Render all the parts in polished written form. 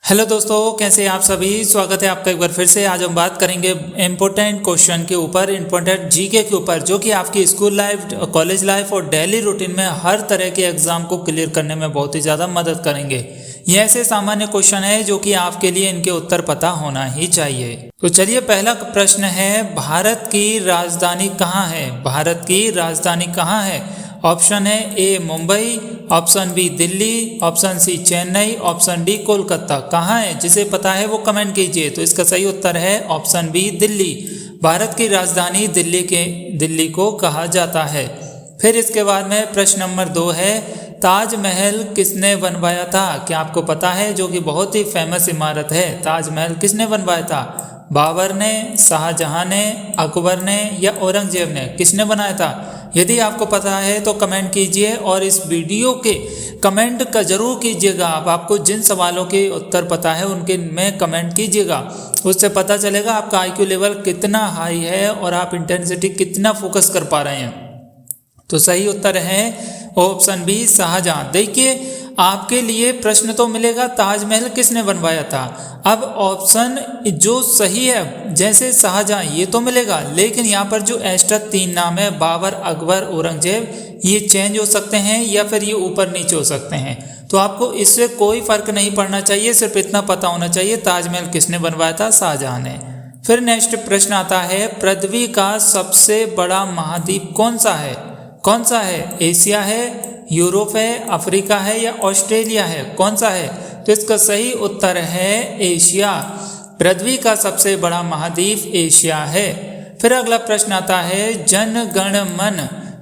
Hello दोस्तों, कैसे हैं आप सभी। स्वागत है आपका एक बार फिर से। आज हम बात करेंगे इम्पोर्टेंट क्वेश्चन के ऊपर, इम्पोर्टेंट जीके के ऊपर, जो कि आपकी स्कूल लाइफ, कॉलेज लाइफ और डेली रूटीन में हर तरह के एग्जाम को क्लियर करने में बहुत ही ज़्यादा मदद करेंगे। ये ऐसे सामान्य क्वेश्चन है जो कि आपके लिए इनके उत्तर पता होना ही चाहिए। तो चलिए, पहला प्रश्न है, भारत की राजधानी कहाँ है? भारत की राजधानी कहाँ है? ऑप्शन है A Mumbai, option B Delhi, option C Chennai, option D Kolkata. कहाँ है? जिसे पता है वो कमेंट कीजिए। तो इसका सही उत्तर है ऑप्शन बी दिल्ली। भारत की राजधानी दिल्ली को कहा जाता है। फिर इसके बाद में प्रश्न नंबर 2 है, ताजमहल किसने बनवाया था? क्या आपको पता है? जो कि बहुत ही फेमस इमारत है। ताजमहल किसने बनवाया था? बाबर ने, शाहजहां ने, अकबर ने या औरंगजेब ने? किसने बनाया था? यदि आपको पता है तो कमेंट कीजिए और इस वीडियो के कमेंट का जरूर कीजिएगा। आपको जिन सवालों के उत्तर पता है उनके में कमेंट कीजिएगा। उससे पता चलेगा आपका आईक्यू लेवल कितना हाई है और आप इंटेंसिटी कितना फोकस कर पा रहे हैं। तो सही उत्तर है ऑप्शन बी शाहजहां। देखिए, आपके लिए प्रश्न तो मिलेगा ताजमहल किसने बनवाया था। अब ऑप्शन जो सही है, जैसे शाहजहां, ये तो मिलेगा, लेकिन यहाँ पर जो एक्स्ट्रा 3 नाम है, बाबर, अकबर, औरंगजेब, ये चेंज हो सकते हैं या फिर ये ऊपर नीचे हो सकते हैं। तो आपको इससे कोई फर्क नहीं पड़ना चाहिए, सिर्फ इतना पता होना चाहिए ताजमहल किसने बनवाया था, शाहजहां ने। फिर नेक्स्ट प्रश्न आता है, पृथ्वी का सबसे बड़ा महाद्वीप कौन सा है? कौन सा है? एशिया है, यूरोप है, अफ्रीका है या ऑस्ट्रेलिया है? कौन सा है? तो इसका सही उत्तर है एशिया। पृथ्वी का सबसे बड़ा महाद्वीप एशिया है। फिर अगला प्रश्न आता है, जन गण मन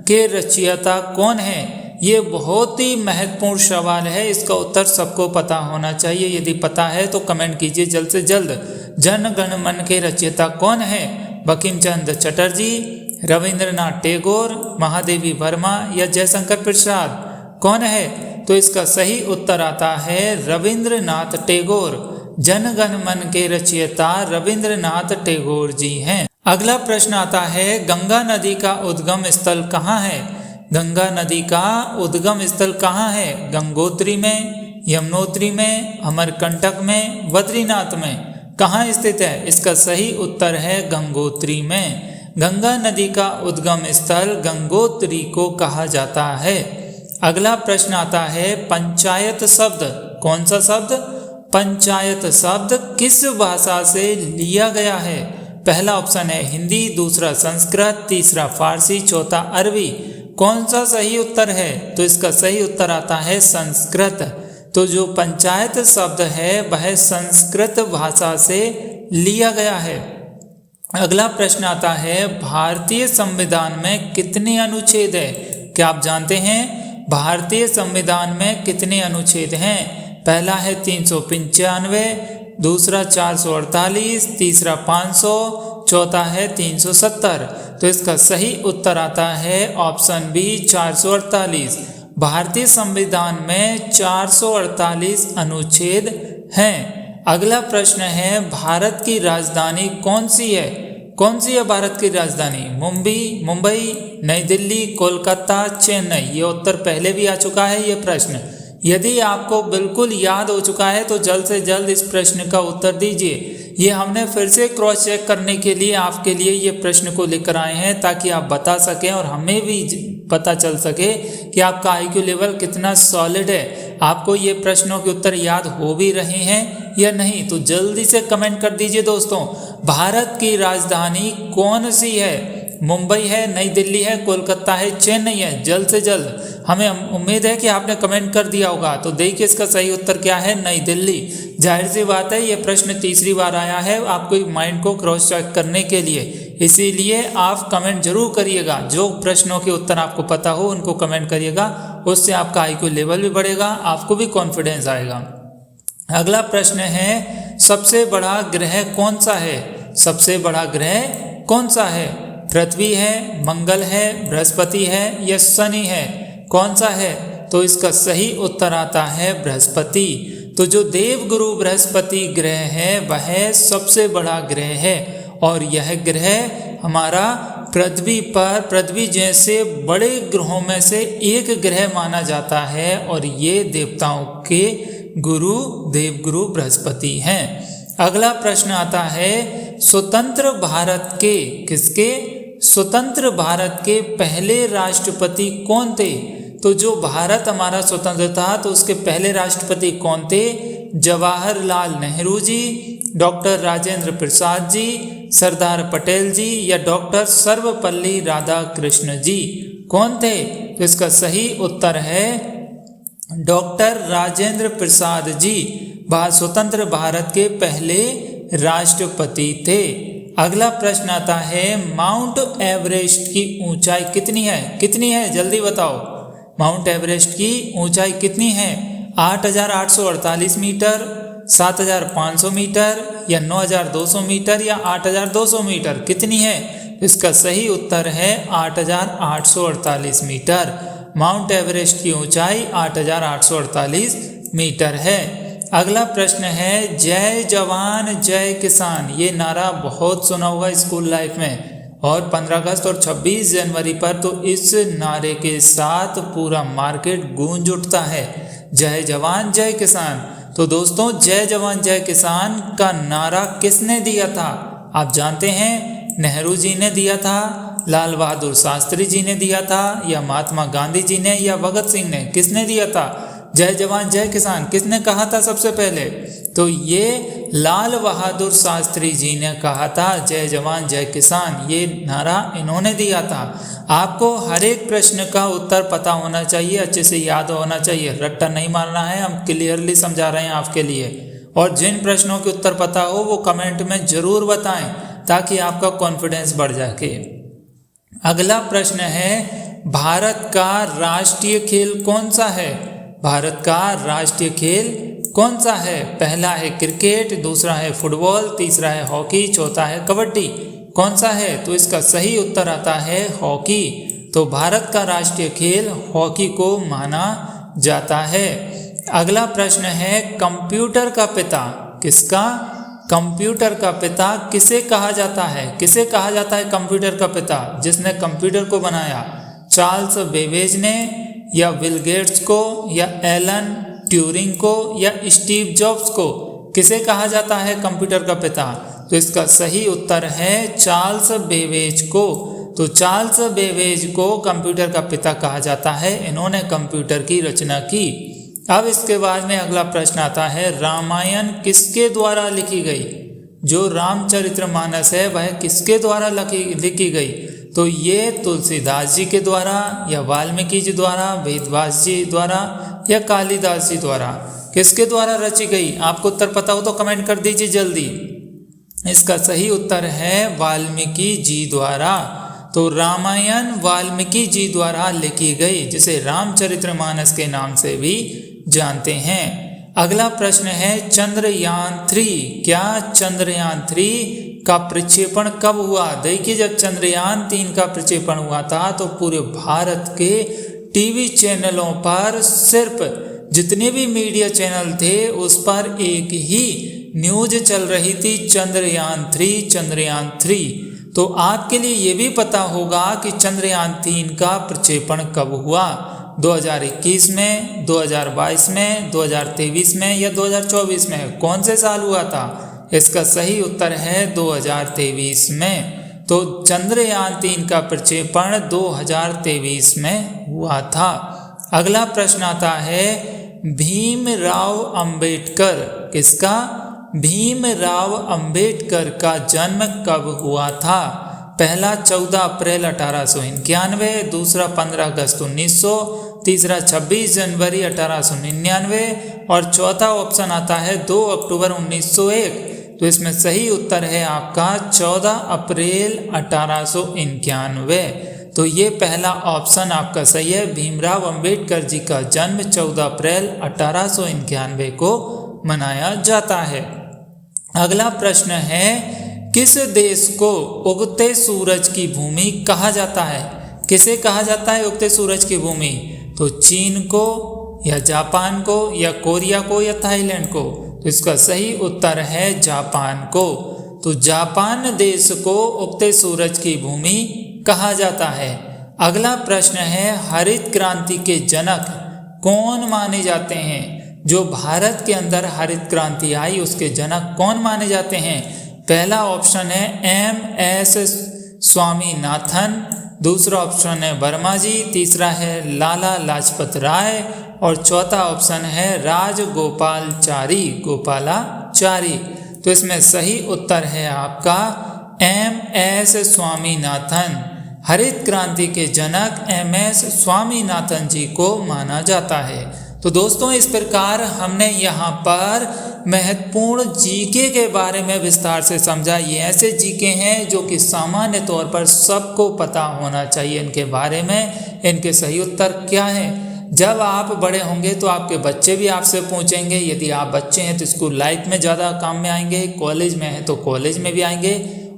के रचयिता कौन है? ये बहुत ही महत्वपूर्ण सवाल है, इसका उत्तर सबको पता होना चाहिए। यदि पता है तो कमेंट कीजिए जल्द से जल्द। जन गण मन के रचयिता कौन है? बंकिम चंद्र चटर्जी, रविंद्रनाथ टैगोर, महादेवी वर्मा या जयशंकर प्रसाद? कौन है? तो इसका सही उत्तर आता है रविंद्रनाथ टैगोर। जन गण मन के रचयिता रविंद्रनाथ टैगोर जी हैं। अगला प्रश्न आता है, गंगा नदी का उद्गम स्थल कहाँ है? गंगा नदी का उद्गम स्थल कहाँ है? गंगोत्री में, यमुनोत्री में, अमरकंटक में, बद्रीनाथ में? कहाँ स्थित है? इसका सही उत्तर है गंगोत्री में। गंगा नदी का उद्गम स्थल गंगोत्री को कहा जाता है। अगला प्रश्न आता है, पंचायत शब्द, कौन सा शब्द? पंचायत शब्द किस भाषा से लिया गया है? पहला ऑप्शन है हिंदी, दूसरा संस्कृत, तीसरा फारसी, चौथा अरबी। कौन सा सही उत्तर है? तो इसका सही उत्तर आता है संस्कृत। तो जो पंचायत शब्द है वह संस्कृत भाषा से लिया गया है। अगला प्रश्न आता है, भारतीय संविधान में कितने अनुच्छेद है? क्या आप जानते हैं भारतीय संविधान में कितने अनुच्छेद हैं? पहला है 395, दूसरा 448, तीसरा 500, चौथा है 370। तो इसका सही उत्तर आता है ऑप्शन बी 448। भारतीय संविधान में 448 अनुच्छेद हैं। अगला प्रश्न है, भारत की राजधानी कौन सी है? कौन सी है भारत की राजधानी? मुंबई, नई दिल्ली, कोलकाता, चेन्नई? ये उत्तर पहले भी आ चुका है ये प्रश्न। यदि आपको बिल्कुल याद हो चुका है तो जल्द से जल्द इस प्रश्न का उत्तर दीजिए। ये हमने फिर से क्रॉस चेक करने के लिए आपके लिए ये प्रश्न को लेकर आए हैं, ताकि आप बता सकें और हमें भी पता चल सके कि आपका आईक्यू लेवल कितना सॉलिड है। आपको ये प्रश्नों के उत्तर याद हो भी रहे हैं या नहीं? तो जल्दी से कमेंट कर दीजिए दोस्तों। भारत की राजधानी कौन सी है? मुंबई है, नई दिल्ली है, कोलकाता है, चेन्नई है? जल्द से जल्द। हमें उम्मीद है कि आपने कमेंट कर दिया होगा। तो देखिए, इसका सही उत्तर क्या है? नई दिल्ली। जाहिर सी बात है, ये प्रश्न तीसरी बार आया है आपको माइंड को क्रॉस चेक करने के लिए, इसीलिए आप कमेंट जरूर करिएगा। जो प्रश्नों के उत्तर आपको पता हो उनको कमेंट करिएगा, उससे आपका आईक्यू लेवल भी बढ़ेगा, आपको भी कॉन्फिडेंस आएगा। अगला प्रश्न है, सबसे बड़ा ग्रह कौन सा है? सबसे बड़ा ग्रह कौन सा है? पृथ्वी है, मंगल है, बृहस्पति है या शनि है? कौन सा है? तो इसका सही उत्तर आता है बृहस्पति। तो जो देवगुरु बृहस्पति ग्रह है वह सबसे बड़ा ग्रह है और यह ग्रह हमारा पृथ्वी जैसे बड़े ग्रहों में से एक ग्रह माना जाता है और ये देवताओं के गुरु देवगुरु बृहस्पति हैं। अगला प्रश्न आता है स्वतंत्र भारत के किसके स्वतंत्र भारत के पहले राष्ट्रपति कौन थे? तो जो भारत हमारा स्वतंत्र था तो उसके पहले राष्ट्रपति कौन थे? जवाहरलाल नेहरू जी, डॉक्टर राजेंद्र प्रसाद जी, सरदार पटेल जी या डॉक्टर सर्वपल्ली राधाकृष्ण जी, कौन थे? तो इसका सही उत्तर है डॉक्टर राजेंद्र प्रसाद जी स्वतंत्र भारत के पहले राष्ट्रपति थे। अगला प्रश्न आता है माउंट एवरेस्ट की ऊंचाई कितनी है? कितनी है जल्दी बताओ। माउंट एवरेस्ट की ऊंचाई कितनी है? 8,848 मीटर, 7,500 मीटर या 9,200 मीटर या 8,200 मीटर, कितनी है? इसका सही उत्तर है 8,848 मीटर। माउंट एवरेस्ट की ऊंचाई 8,848 मीटर है। अगला प्रश्न है जय जवान जय किसान, ये नारा बहुत सुना होगा स्कूल लाइफ में और 15 अगस्त और 26 जनवरी पर तो इस नारे के साथ पूरा मार्केट गूंज उठता है, जय जवान जय किसान। तो दोस्तों जय जवान जय किसान का नारा किसने दिया था? आप जानते हैं नेहरू जी ने दिया था, लाल बहादुर शास्त्री जी ने दिया था या महात्मा गांधी जी ने या भगत सिंह ने, किसने दिया था जय जवान जय किसान? किसने कहा था सबसे पहले? तो ये लाल बहादुर शास्त्री जी ने कहा था जय जवान जय किसान, ये नारा इन्होंने दिया था। आपको हर एक प्रश्न का उत्तर पता होना चाहिए, अच्छे से याद होना चाहिए, रट्टा नहीं मारना है, हम क्लियरली समझा रहे हैं आपके लिए। और जिन प्रश्नों के उत्तर पता हो वो कमेंट में जरूर बताएं ताकि आपका कॉन्फिडेंस बढ़ जाए। अगला प्रश्न है भारत का राष्ट्रीय खेल कौन सा है? भारत का राष्ट्रीय खेल कौन सा है? पहला है क्रिकेट, दूसरा है फुटबॉल, तीसरा है हॉकी, चौथा है कबड्डी, कौन सा है? तो इसका सही उत्तर आता है हॉकी। तो भारत का राष्ट्रीय खेल हॉकी को माना जाता है। अगला प्रश्न है कंप्यूटर का पिता किसका? कंप्यूटर का पिता किसे कहा जाता है? किसे कहा जाता है कंप्यूटर का पिता? जिसने कंप्यूटर को बनाया, चार्ल्स बेबेज ने या बिल गेट्स को या एलन ट्यूरिंग को या स्टीव जॉब्स को, किसे कहा जाता है कंप्यूटर का पिता? तो इसका सही उत्तर है चार्ल्स बेबेज को। तो चार्ल्स बेबेज को कंप्यूटर का पिता कहा जाता है, इन्होंने कंप्यूटर की रचना की। अब इसके बाद में अगला प्रश्न आता है रामायण किसके द्वारा लिखी गई? जो रामचरितमानस है वह किसके द्वारा लिखी गई? तो ये तुलसीदास जी के द्वारा या वाल्मीकि जी द्वारा, वेदव्यास जी द्वारा या कालिदास जी द्वारा, किसके द्वारा रची गई? आपको उत्तर पता हो तो कमेंट कर दीजिए जल्दी। इसका सही उत्तर है वाल्मीकि जी द्वारा। तो रामायण वाल्मीकि जी द्वारा लिखी गई, जिसे रामचरितमानस के नाम से भी जानते हैं। अगला प्रश्न है चंद्रयान 3, क्या चंद्रयान 3 का प्रक्षेपण कब हुआ? देखिए जब चंद्रयान 3 का प्रक्षेपण हुआ था तो पूरे भारत के टीवी चैनलों पर सिर्फ जितने भी मीडिया चैनल थे उस पर एक ही न्यूज चल रही थी, चंद्रयान 3 चंद्रयान 3। तो आपके लिए ये भी पता होगा कि चंद्रयान 3 का प्रक्षेपण कब हुआ? 2021 में, 2022 में, 2023 में या 2024 में, कौन से साल हुआ था? इसका सही उत्तर है 2023 में। तो चंद्रयान 3 का प्रक्षेपण 2023 में हुआ था। अगला प्रश्न आता है भीमराव अंबेडकर किसका? भीमराव अंबेडकर का जन्म कब हुआ था? पहला 14 अप्रैल 1891, दूसरा 15 अगस्त 1900, तीसरा 26 जनवरी 1899 और चौथा ऑप्शन आता है 2 अक्टूबर 1901। तो इसमें सही उत्तर है आपका 14 अप्रैल 1891। तो ये पहला ऑप्शन आपका सही है, भीमराव अंबेडकर जी का जन्म 14 अप्रैल 1891 को मनाया जाता है। अगला प्रश्न है किस देश को उगते सूरज की भूमि कहा जाता है? किसे कहा जाता है उगते सूरज की भूमि? तो चीन को या जापान को या कोरिया को या थाईलैंड को? तो इसका सही उत्तर है जापान को। तो जापान देश को उगते सूरज की भूमि कहा जाता है। अगला प्रश्न है हरित क्रांति के जनक कौन माने जाते हैं? जो भारत के अंदर हरित क्रांति आई उसके जनक कौन माने जाते हैं? पहला ऑप्शन है M.S. स्वामीनाथन, दूसरा ऑप्शन है वर्मा जी, तीसरा है लाला लाजपत राय और चौथा ऑप्शन है गोपालाचारी। तो इसमें सही उत्तर है आपका M.S. स्वामीनाथन। हरित क्रांति के जनक M.S. स्वामीनाथन जी को माना जाता है। तो दोस्तों इस प्रकार हमने यहाँ पर महत्वपूर्ण जीके के बारे में विस्तार से समझा। ये ऐसे जीके हैं जो कि सामान्य तौर पर सबको पता होना चाहिए इनके बारे में, इनके सही उत्तर क्या हैं। जब आप बड़े होंगे तो आपके बच्चे भी आपसे पूछेंगे, यदि आप बच्चे हैं तो स्कूल लाइफ में ज़्यादा काम में आएंगे, कॉलेज में हैं तो कॉलेज में भी आएंगे,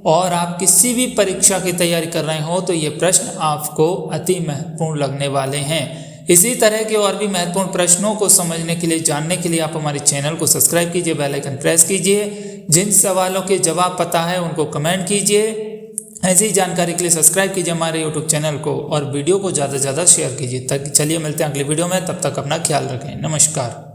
और आप किसी भी परीक्षा की तैयारी कर रहे हो तो ये प्रश्न आपको अति महत्वपूर्ण लगने वाले हैं। इसी तरह के और भी महत्वपूर्ण प्रश्नों को समझने के लिए, जानने के लिए आप हमारे चैनल को सब्सक्राइब कीजिए, बेल आइकन प्रेस कीजिए। जिन सवालों के जवाब पता है उनको कमेंट कीजिए। ऐसी जानकारी के लिए सब्सक्राइब कीजिए हमारे यूट्यूब चैनल को और वीडियो को ज़्यादा से ज़्यादा शेयर कीजिए। तक चलिए मिलते हैं अगले वीडियो में, तब तक अपना ख्याल रखें। नमस्कार।